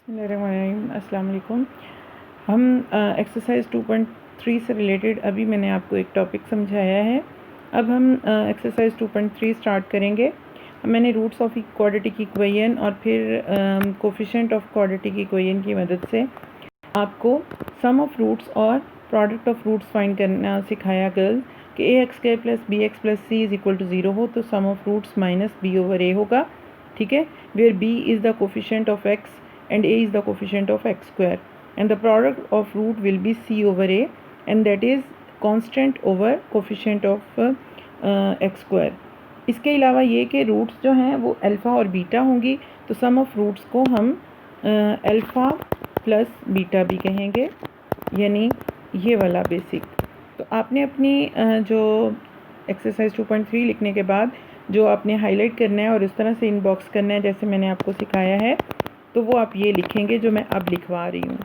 अस्सलाम वालेकुम। हम एक्सरसाइज 2.3 से रिलेटेड अभी मैंने आपको एक टॉपिक समझाया है। अब हम एक्सरसाइज 2.3 स्टार्ट करेंगे। मैंने रूट्स ऑफ क्वाड्रेटिक इक्वेशन और फिर कोफिशिएंट ऑफ क्वाड्रेटिक इक्वेशन की मदद से आपको सम ऑफ रूट्स और प्रोडक्ट ऑफ रूट्स फाइंड करना सिखाया गर्ल्स कि ax² + bx + c = 0 हो तो सम ऑफ रूट्स माइनस b/a होगा। ठीक है, where b is the coefficient of x and a is the coefficient of x² and the product of root will be c/a and that is constant over coefficient of x²। इसके अलावा ये कि roots जो हैं वो alpha और beta होंगी तो सम ऑफ रूट्स को हम अल्फ़ा प्लस बीटा भी कहेंगे, यानी ये वाला बेसिक। तो आपने अपनी जो एक्सरसाइज 2.3 लिखने के बाद जो आपने हाईलाइट करना है और इस तरह से इनबॉक्स करना है जैसे मैंने आपको सिखाया है, तो वो आप ये लिखेंगे जो मैं अब लिखवा रही हूँ।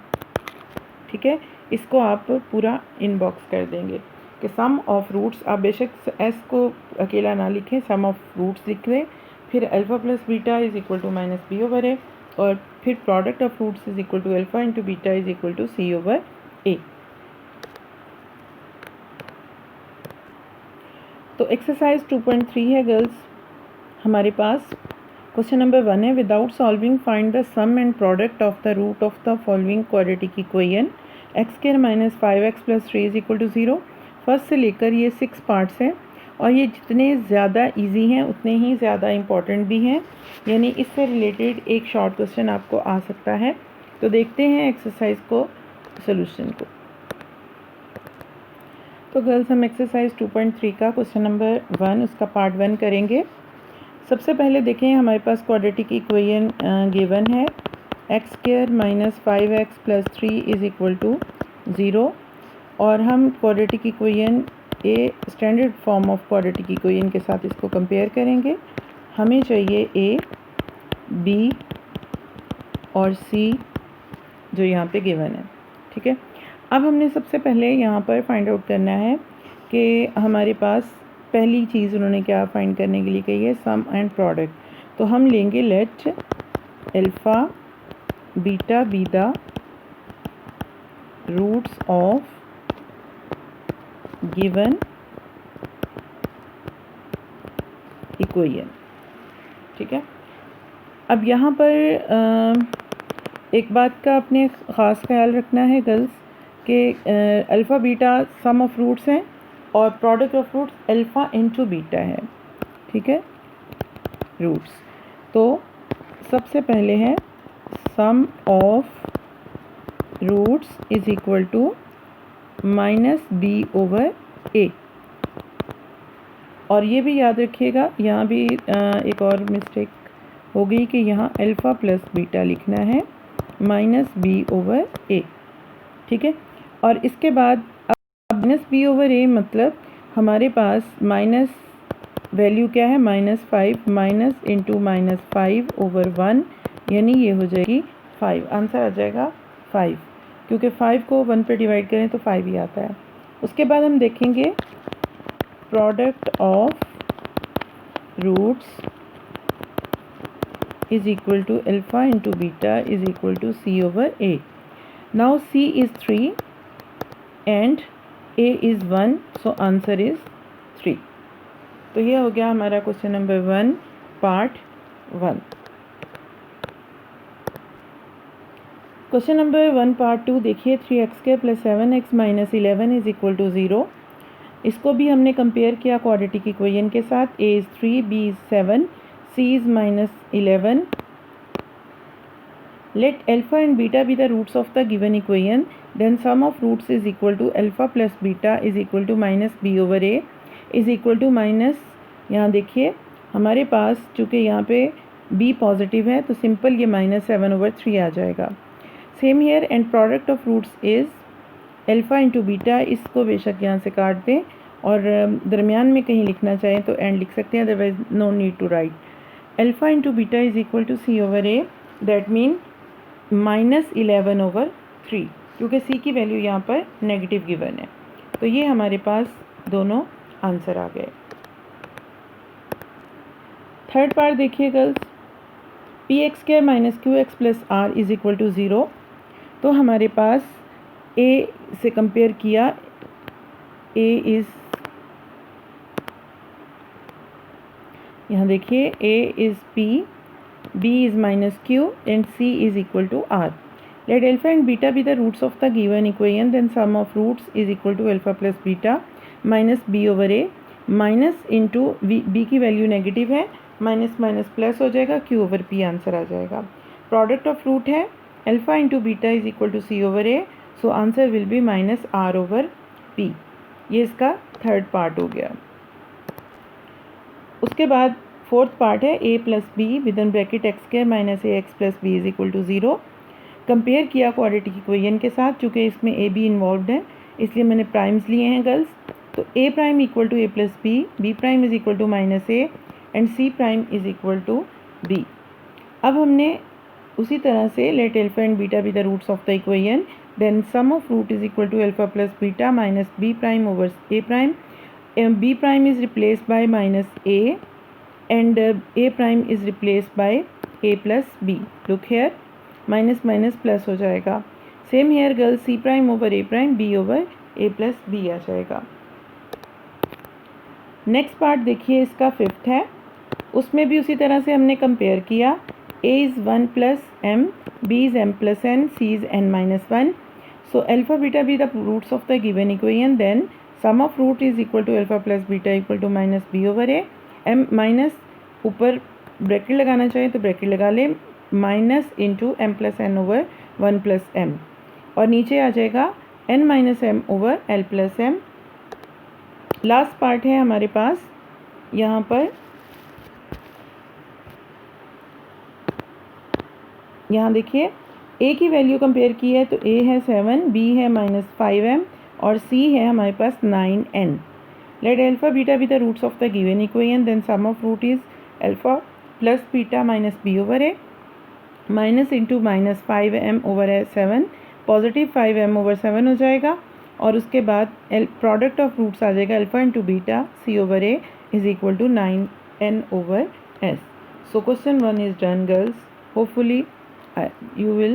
ठीक है, इसको आप पूरा इनबॉक्स कर देंगे कि सम ऑफ रूट्स, आप बेशक एस को अकेला ना लिखें, सम ऑफ रूट्स लिख लें, फिर alpha plus beta is equal to minus b/a और फिर product of roots is equal to alpha into beta is equal to c/a। तो एक्सरसाइज 2.3 है गर्ल्स हमारे पास। क्वेश्चन नंबर 1 है, without solving find the sum and product of the root of the following quadratic equation x² - 5x + 3 = 0। First से लेकर ये 6 parts हैं और ये जितने ज़्यादा इजी हैं उतने ही ज़्यादा इम्पॉर्टेंट भी हैं, यानी इससे रिलेटेड एक शॉर्ट क्वेश्चन आपको आ सकता है। तो देखते हैं एक्सरसाइज को, सोल्यूशन को। तो गर्ल्स हम एक्सरसाइज 2.3 का क्वेश्चन नंबर 1 उसका पार्ट 1 करेंगे। सबसे पहले देखें हमारे पास क्वाड्रेटिक इक्वेशन गिवन है x² - 5x + 3 = 0 और हम quadratic equation a standard form of quadratic equation के साथ इसको कंपेयर करेंगे। हमें चाहिए a, b और c जो यहाँ पे गिवन है। ठीक है, अब हमने सबसे पहले यहाँ पर फाइंड आउट करना है कि हमारे पास पहली चीज़ उन्होंने क्या फाइंड करने के लिए कही है, सम एंड प्रोडक्ट। तो हम लेंगे let alpha beta be the roots of given equation. ठीक है, अब यहाँ पर एक बात का अपने ख़ास ख्याल रखना है गर्ल्स कि alpha beta sum of roots हैं और product of roots alpha into beta है। ठीक है, रूट्स। तो सबसे पहले है sum of roots is equal to minus b/a। और ये भी याद रखिएगा, यहाँ भी एक और मिस्टेक हो गई कि यहाँ अल्फ़ा प्लस बीटा लिखना है माइनस b/a। ठीक है, और इसके बाद अब माइनस b/a मतलब हमारे पास माइनस वैल्यू क्या है, -5 माइनस इंटू -5/1, यानी ये हो जाएगी 5। आंसर आ जाएगा 5, क्योंकि 5 को 1 पे डिवाइड करें तो 5 ही आता है। उसके बाद हम देखेंगे product of roots is equal to alpha into beta is equal to c/a। Now c is 3 and a is 1, so answer is 3। तो ये हो गया हमारा question number 1 part 1। Question number 1 part 2 देखिए, 3x² + 7x - 11 = 0। इसको भी हमने कंपेयर किया क्वाड्रेटिक इक्वेशन के साथ। a is 3, b is 7, c is -11। Let alpha and beta be the roots of the given equation, then sum of roots is equal to alpha plus beta is equal to minus b/a is equal to minus, यहाँ देखिए हमारे पास चूँकि यहाँ पे b positive है तो simple ये -7/3 आ जाएगा। Same here, and product of roots is alpha into beta, इसको बेशक यहाँ से काट दें और दरमियान में कहीं लिखना चाहें तो एंड लिख सकते हैं, otherwise no need to write. Alpha into beta is equal to c/a, that mean -11/3, क्योंकि c की वैल्यू यहाँ पर नेगेटिव गिवन है। तो ये हमारे पास दोनों आंसर आ गए। थर्ड पार्ट देखिए girls, P X square minus Q X plus R is equal to 0। तो हमारे पास ए से कंपेयर किया, ए इज़, यहाँ देखिए A is P, B is minus Q and C is equal to R. Let alpha and beta be the roots of the given equation, then sum of roots is equal to alpha plus beta minus b over a minus into b की value negative है, minus minus plus हो जाएगा, q over p answer आ जाएगा। Product of root है alpha into beta is equal to c over a, so answer will be minus r over p। ये इसका third part हो गया। उसके बाद फोर्थ पार्ट है a plus B with in bracket X square minus A X plus B is equal to 0। Compare किया quadratic equation के साथ, चूँकि इसमें ए बी इन्वॉल्व है इसलिए मैंने प्राइम्स लिए हैं गर्ल्स। तो a prime equal to a plus b, b prime is equal to minus a and c prime is equal to b. अब हमने उसी तरह से let alpha and beta be the roots of the equation, then sum of root is equal to alpha plus beta minus b prime over a prime, b prime is replace by minus a and a prime is replace by A plus b. Look here, minus minus plus हो जाएगा। Same here girl, c prime over a prime, b over a plus b आ जाएगा। Next part देखिए इसका fifth है, उसमें भी उसी तरह से हमने कंपेयर किया। A is 1 plus M, B is M plus N, C is N minus 1। So alpha beta be the roots of the given equation, then sum of root is equal to alpha plus beta equal to minus B over A. M minus ऊपर bracket लगाना चाहिए तो bracket लगा लें, minus into M plus N over 1 plus M, और नीचे आ जाएगा N minus M over L plus M. Last part है हमारे पास, यहाँ पर यहाँ देखिए ए की वैल्यू कंपेयर की है तो ए है 7, बी है माइनस 5m और सी है हमारे पास 9n। Let alpha beta be the roots of the given equation, then sum of root is alpha plus beta minus B over A minus into minus 5m over 7, positive 5m over 7 हो जाएगा, और उसके बाद product of roots आ जाएगा alpha into beta C over A is equal to 9n over s। So question 1 is done girls. Hopefully you will